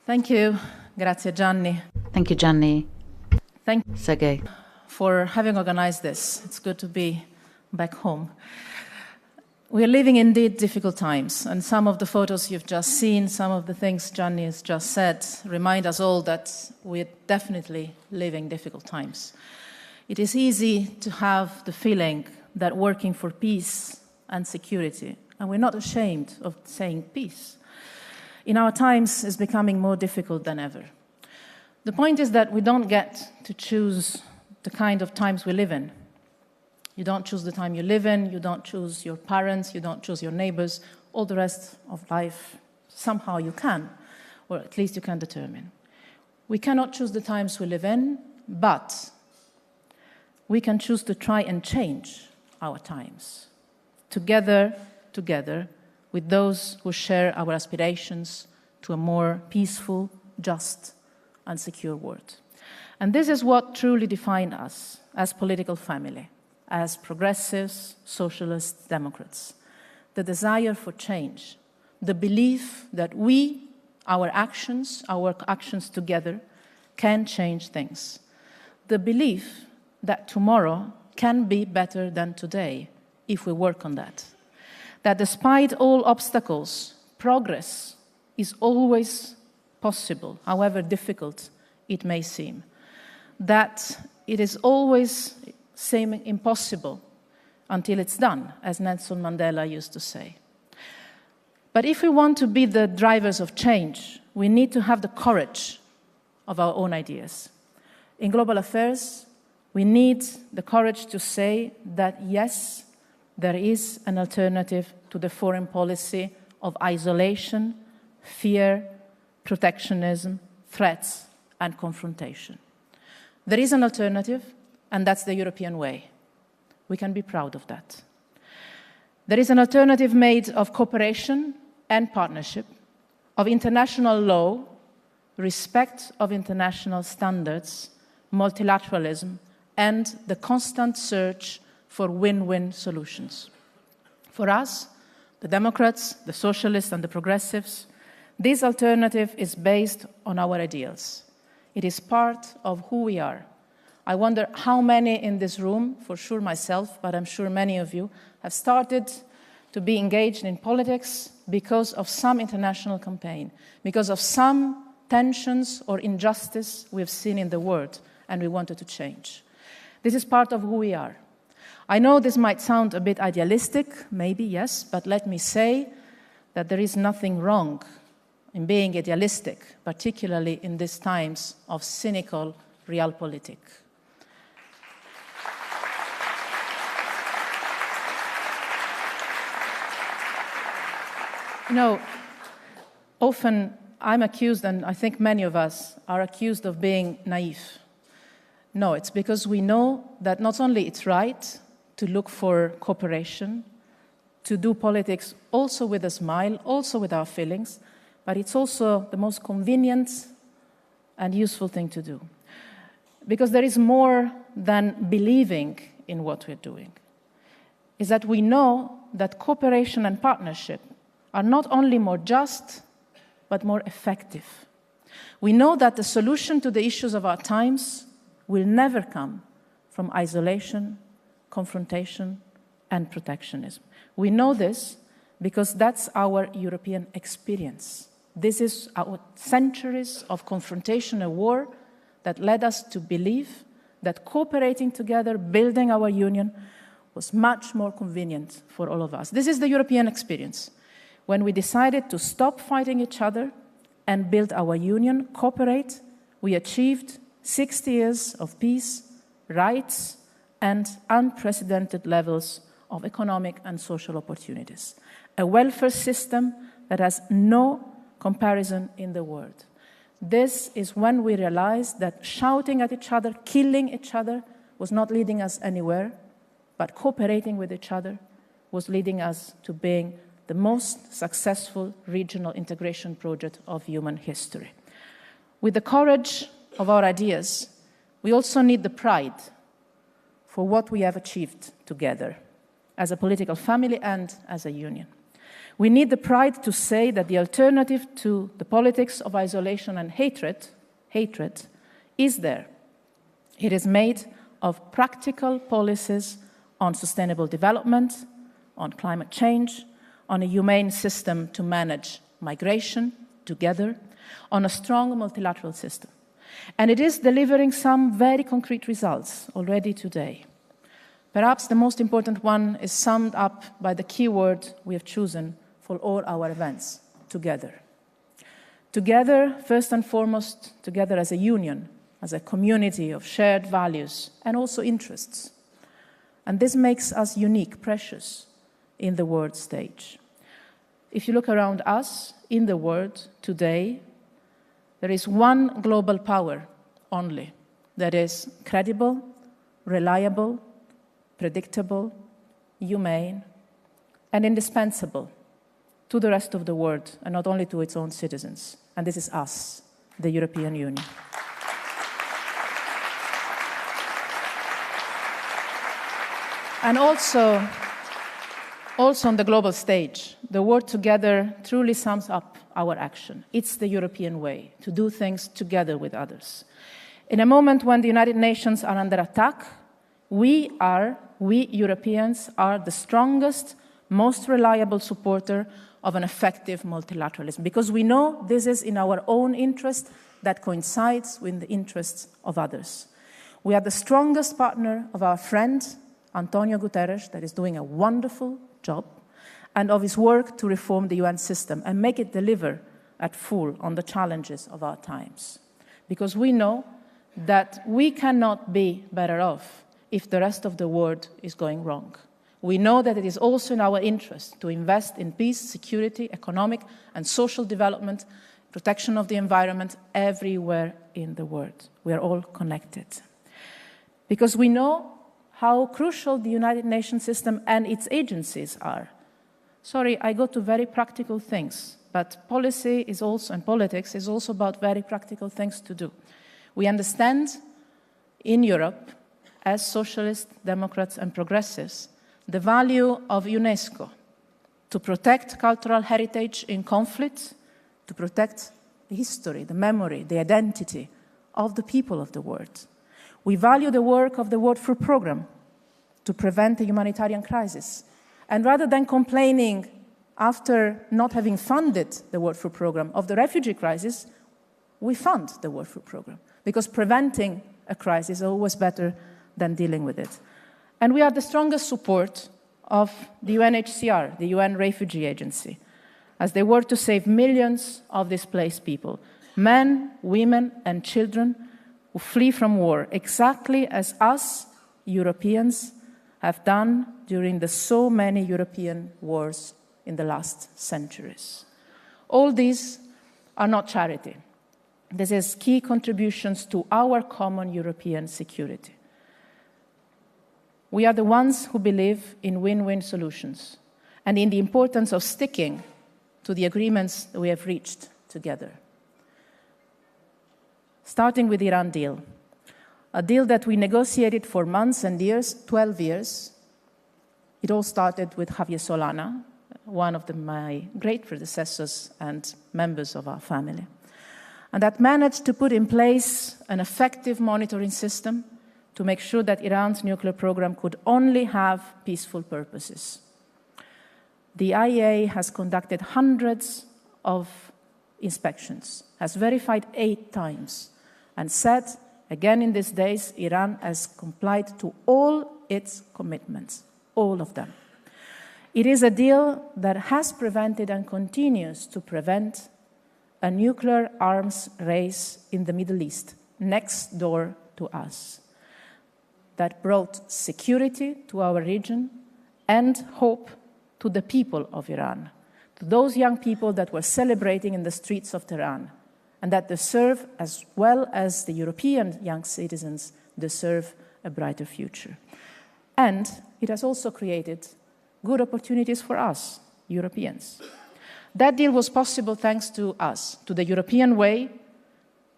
Thank you. Grazie, Gianni. Thank you, Gianni. Thank you, Sergei, for having organized this. It's good to be back home. We are living indeed difficult times, and some of the photos you've just seen, some of the things Gianni has just said, remind us all that we're definitely living difficult times. It is easy to have the feeling that working for peace and security, and we're not ashamed of saying peace, in our times is becoming more difficult than ever. The point is that we don't get to choose the kind of times we live in. You don't choose the time you live in, you don't choose your parents, you don't choose your neighbors. All the rest of life, somehow you can, or at least you can determine. We cannot choose the times we live in, but we can choose to try and change our times, together with those who share our aspirations to a more peaceful, just, and secure world. And this is what truly defines us as political family, as progressives, socialists, Democrats. The desire for change, the belief that our actions together can change things. The belief that tomorrow can be better than today if we work on that. That despite all obstacles, progress is always possible, however difficult it may seem. That it is always seeming impossible until it's done, as Nelson Mandela used to say. But if we want to be the drivers of change, we need to have the courage of our own ideas. In global affairs, we need the courage to say that, yes, there is an alternative to the foreign policy of isolation, fear, protectionism, threats, and confrontation. There is an alternative, and that's the European way. We can be proud of that. There is an alternative made of cooperation and partnership, of international law, respect of international standards, multilateralism, and the constant search for win-win solutions. For us, the Democrats, the Socialists, and the Progressives, this alternative is based on our ideals. It is part of who we are. I wonder how many in this room, for sure myself, but I'm sure many of you, have started to be engaged in politics because of some international campaign, because of some tensions or injustice we've seen in the world and we wanted to change. This is part of who we are. I know this might sound a bit idealistic, maybe, yes, but let me say that there is nothing wrong in being idealistic, particularly in these times of cynical realpolitik. You know, often I'm accused, and I think many of us are accused of being naive. No, it's because we know that not only it's right to look for cooperation, to do politics also with a smile, also with our feelings, but it's also the most convenient and useful thing to do. Because there is more than believing in what we're doing. Is that we know that cooperation and partnership are not only more just, but more effective. We know that the solution to the issues of our times will never come from isolation, confrontation, and protectionism. We know this because that's our European experience. This is our centuries of confrontation and war that led us to believe that cooperating together, building our union, was much more convenient for all of us. This is the European experience. When we decided to stop fighting each other and build our union, cooperate, we achieved 60 years of peace, rights, and unprecedented levels of economic and social opportunities. A welfare system that has no comparison in the world. This is when we realized that shouting at each other, killing each other, was not leading us anywhere, but cooperating with each other was leading us to being the most successful regional integration project of human history. With the courage of our ideas, we also need the pride for what we have achieved together as a political family and as a union. We need the pride to say that the alternative to the politics of isolation and hatred is there. It is made of practical policies on sustainable development, on climate change, on a humane system to manage migration together, on a strong multilateral system. And it is delivering some very concrete results already today. Perhaps the most important one is summed up by the key word we have chosen for all our events: together. Together, first and foremost, together as a union, as a community of shared values and also interests. And this makes us unique, precious in the world stage. If you look around us in the world today, there is one global power only that is credible, reliable, predictable, humane, and indispensable to the rest of the world, and not only to its own citizens. And this is us, the European Union. And also on the global stage, the word together truly sums up our action. It's the European way, to do things together with others. In a moment when the United Nations are under attack, we Europeans are the strongest, most reliable supporter of an effective multilateralism, because we know this is in our own interest that coincides with the interests of others. We are the strongest partner of our friend, Antonio Guterres, that is doing a wonderful job, and of his work to reform the UN system and make it deliver at full on the challenges of our times. Because we know that we cannot be better off if the rest of the world is going wrong. We know that it is also in our interest to invest in peace, security, economic and social development, protection of the environment everywhere in the world. We are all connected. Because we know how crucial the United Nations system and its agencies are. Sorry, I go to very practical things, but policy is also, and politics is also about very practical things to do. We understand in Europe, as socialists, democrats, and progressives, the value of UNESCO to protect cultural heritage in conflict, to protect the history, the memory, the identity of the people of the world. We value the work of the World Food Programme to prevent a humanitarian crisis. And rather than complaining after not having funded the World Food Programme of the refugee crisis, we fund the World Food Programme, because preventing a crisis is always better than dealing with it. And we are the strongest support of the UNHCR, the UN Refugee Agency, as they work to save millions of displaced people, men, women, and children who flee from war, exactly as us, Europeans, have done during the so many European wars in the last centuries. All these are not charity. This is key contributions to our common European security. We are the ones who believe in win-win solutions and in the importance of sticking to the agreements that we have reached together. Starting with the Iran deal, a deal that we negotiated for months and years, 12 years. It all started with Javier Solana, one of my great predecessors and members of our family, and that managed to put in place an effective monitoring system to make sure that Iran's nuclear program could only have peaceful purposes. The IAEA has conducted hundreds of inspections, has verified 8 times, and said, again in these days, Iran has complied to all its commitments, all of them. It is a deal that has prevented and continues to prevent a nuclear arms race in the Middle East, next door to us, that brought security to our region and hope to the people of Iran, to those young people that were celebrating in the streets of Tehran, and that deserve, as well as the European young citizens, deserve a brighter future. And it has also created good opportunities for us, Europeans. That deal was possible thanks to us, to the European way,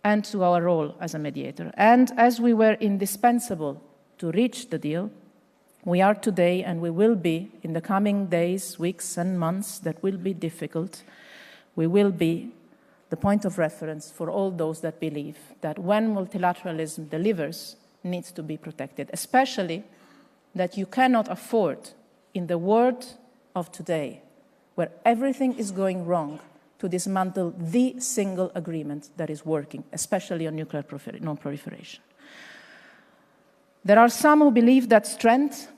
and to our role as a mediator. And as we were indispensable to reach the deal, We are today, and we will be in the coming days, weeks, and months that will be difficult. We will be the point of reference for all those that believe that when multilateralism delivers, needs to be protected, especially that you cannot afford, in the world of today, where everything is going wrong, to dismantle the single agreement that is working, especially on nuclear non-proliferation. There are some who believe that strength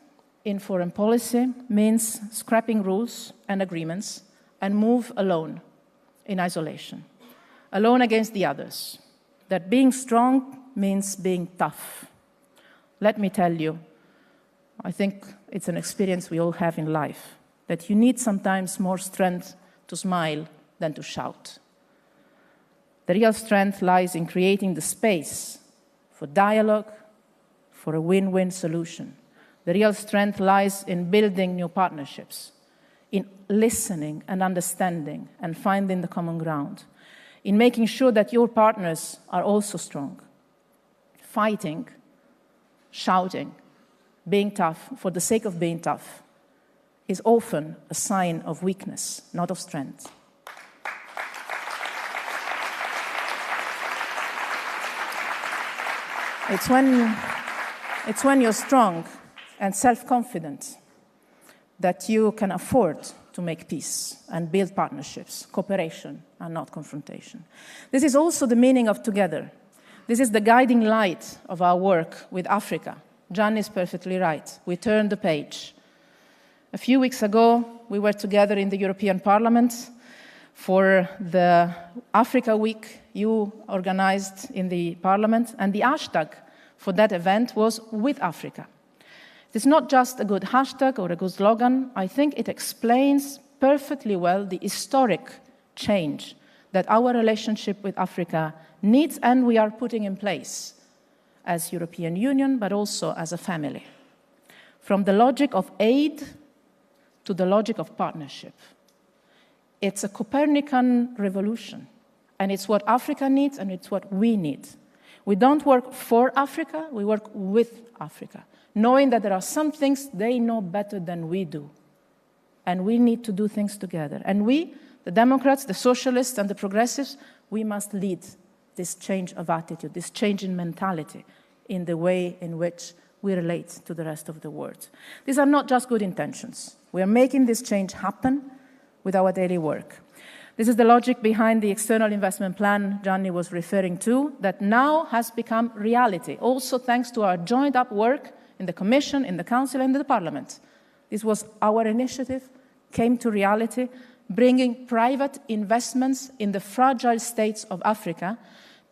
in foreign policy means scrapping rules and agreements and move alone in isolation, alone against the others, that being strong means being tough. Let me tell you, I think it's an experience we all have in life, that you need sometimes more strength to smile than to shout. The real strength lies in creating the space for dialogue, for a win-win solution. The real strength lies in building new partnerships, in listening and understanding and finding the common ground, in making sure that your partners are also strong. Fighting, shouting, being tough for the sake of being tough is often a sign of weakness, not of strength. It's when you're strong and self-confident that you can afford to make peace and build partnerships, cooperation, and not confrontation. This is also the meaning of Together. This is the guiding light of our work with Africa. Gianni is perfectly right. We turned the page. A few weeks ago, we were together in the European Parliament for the Africa Week you organized in the Parliament, and the hashtag for that event was With Africa. It's not just a good hashtag or a good slogan. I think it explains perfectly well the historic change that our relationship with Africa needs and we are putting in place as European Union, but also as a family. From the logic of aid to the logic of partnership. It's a Copernican revolution, and it's what Africa needs and it's what we need. We don't work for Africa, we work with Africa, knowing that there are some things they know better than we do, and we need to do things together. And we, the Democrats, the Socialists, and the Progressives, we must lead this change of attitude, this change in mentality in the way in which we relate to the rest of the world. These are not just good intentions. We are making this change happen with our daily work. This is the logic behind the external investment plan Gianni was referring to, that now has become reality, also thanks to our joined up work in the Commission, in the Council, and in the Parliament. This was our initiative, came to reality, bringing private investments in the fragile states of Africa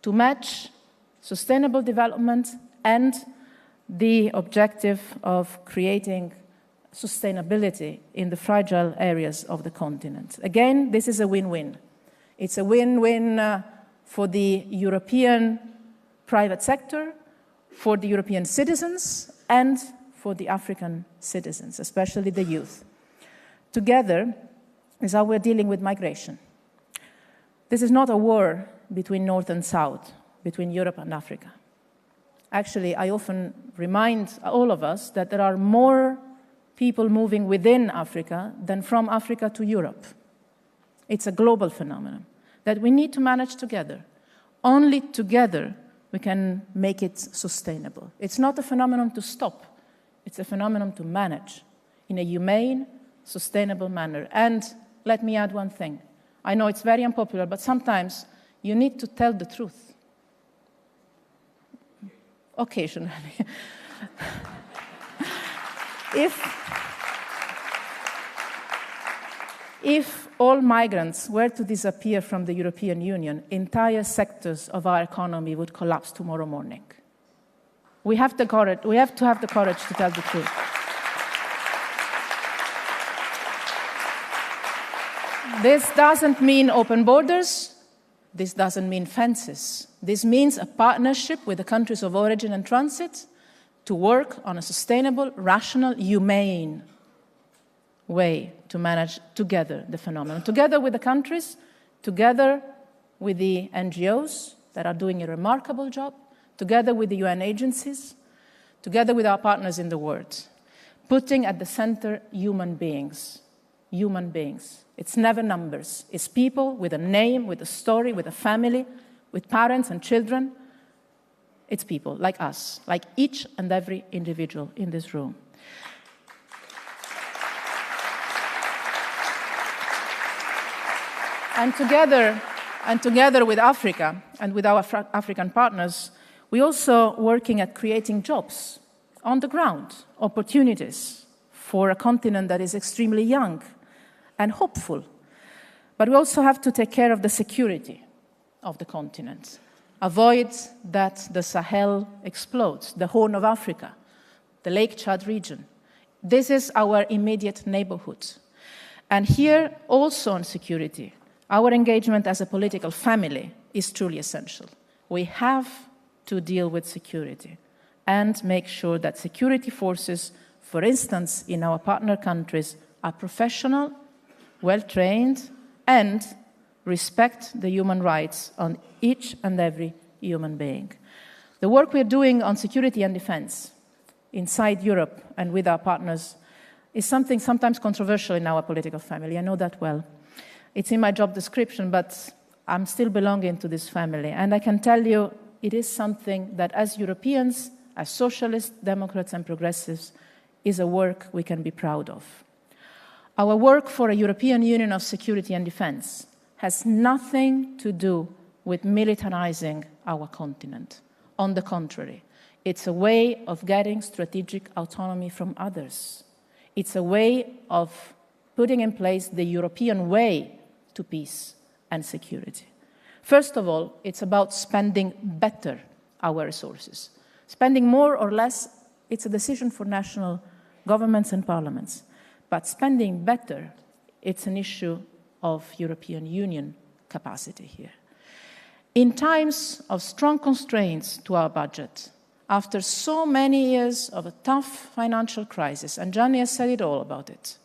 to match sustainable development and the objective of creating sustainability in the fragile areas of the continent. Again, this is a win-win. It's a win-win for the European private sector, for the European citizens, and for the African citizens, especially the youth. Together is how we're dealing with migration. This is not a war between North and South, between Europe and Africa. Actually, I often remind all of us that there are more people moving within Africa than from Africa to Europe. It's a global phenomenon that we need to manage together. Only together we can make it sustainable. It's not a phenomenon to stop. It's a phenomenon to manage in a humane, sustainable manner. And let me add one thing. I know it's very unpopular, but sometimes you need to tell the truth. Occasionally. If all migrants were to disappear from the European Union, entire sectors of our economy would collapse tomorrow morning. We have to have the courage to tell the truth. This doesn't mean open borders. This doesn't mean fences. This means a partnership with the countries of origin and transit to work on a sustainable, rational, humane way to manage together the phenomenon. Together with the countries, together with the NGOs that are doing a remarkable job, together with the UN agencies, together with our partners in the world. putting at the center human beings. Human beings. It's never numbers. It's people with a name, with a story, with a family, with parents and children. It's people like us, like each and every individual in this room. And together with Africa and with our African partners, we're also working at creating jobs on the ground, opportunities for a continent that is extremely young and hopeful. But we also have to take care of the security of the continent, avoid that the Sahel explodes, the Horn of Africa, the Lake Chad region. This is our immediate neighborhood. And here, also on security, our engagement as a political family is truly essential. We have to deal with security and make sure that security forces, for instance, in our partner countries, are professional, well-trained, and respect the human rights on each and every human being. The work we're doing on security and defense inside Europe and with our partners is something sometimes controversial in our political family. I know that well. It's in my job description, but I'm still belonging to this family. And I can tell you, it is something that as Europeans, as socialists, democrats, and progressives, is a work we can be proud of. Our work for a European Union of security and defense has nothing to do with militarizing our continent. On the contrary, it's a way of getting strategic autonomy from others. It's a way of putting in place the European way to peace and security. First of all, it's about spending better our resources. Spending more or less, it's a decision for national governments and parliaments. But spending better, it's an issue of European Union capacity here. In times of strong constraints to our budget, after so many years of a tough financial crisis, and Gianni has said it all about it,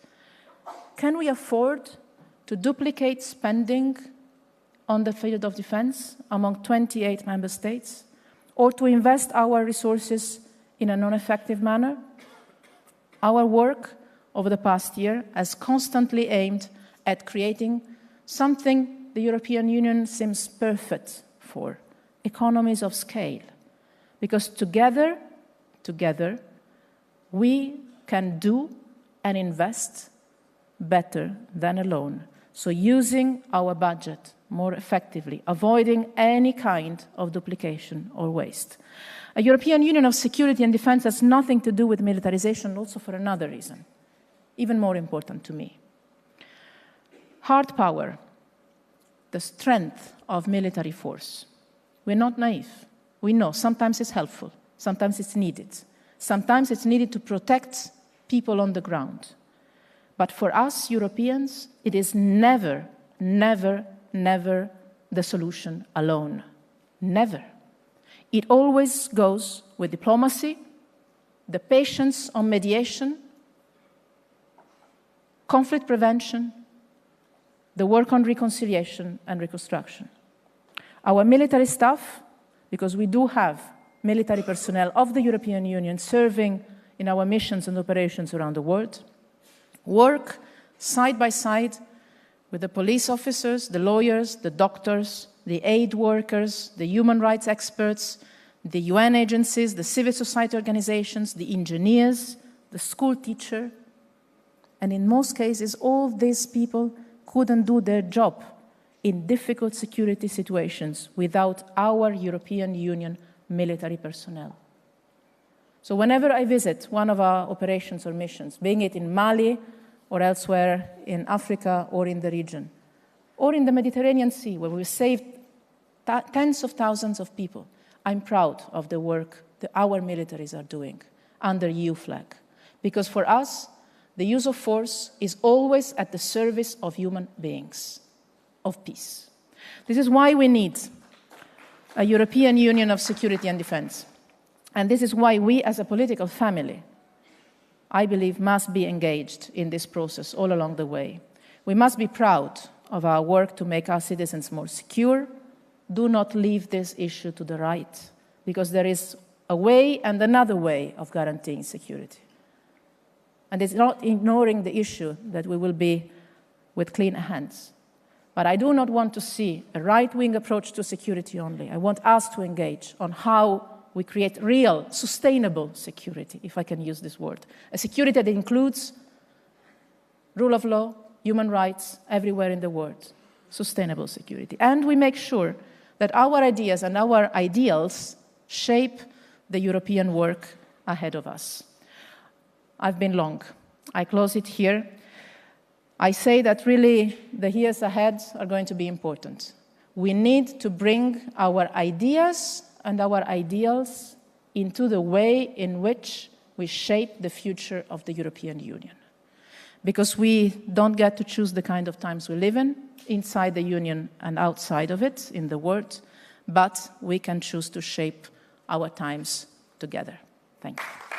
can we afford to duplicate spending on the field of defense among 28 member states, or to invest our resources in a non-effective manner? Our work over the past year has constantly aimed at creating something the European Union seems perfect for, economies of scale. Because together, we can do and invest better than alone. So using our budget more effectively, avoiding any kind of duplication or waste. A European Union of security and defense has nothing to do with militarization, also for another reason, even more important to me. Hard power, the strength of military force. We're not naive. We know sometimes it's helpful, sometimes it's needed. Sometimes it's needed to protect people on the ground. But for us Europeans, it is never, never, never the solution alone. Never. It always goes with diplomacy, the patience on mediation, conflict prevention, the work on reconciliation and reconstruction. Our military staff, because we do have military personnel of the European Union serving in our missions and operations around the world, work side by side with the police officers, the lawyers, the doctors, the aid workers, the human rights experts, the UN agencies, the civil society organizations, the engineers, the school teacher. And in most cases, all these people couldn't do their job in difficult security situations without our European Union military personnel. So whenever I visit one of our operations or missions, being it in Mali or elsewhere in Africa or in the region, or in the Mediterranean Sea, where we've saved tens of thousands of people, I'm proud of the work that our militaries are doing under EU flag. Because for us, the use of force is always at the service of human beings, of peace. This is why we need a European Union of security and defense. And this is why we, as a political family, I believe, must be engaged in this process all along the way. We must be proud of our work to make our citizens more secure. Do not leave this issue to the right, because there is a way and another way of guaranteeing security. And it's not ignoring the issue that we will be with clean hands. But I do not want to see a right-wing approach to security only. I want us to engage on how we create real, sustainable security, if I can use this word. A security that includes rule of law, human rights, everywhere in the world. Sustainable security. And we make sure that our ideas and our ideals shape the European work ahead of us. I've been long. I close it here. I say that really the years ahead are going to be important. We need to bring our ideas and our ideals into the way in which we shape the future of the European Union. Because we don't get to choose the kind of times we live in, inside the Union and outside of it, in the world, but we can choose to shape our times together. Thank you.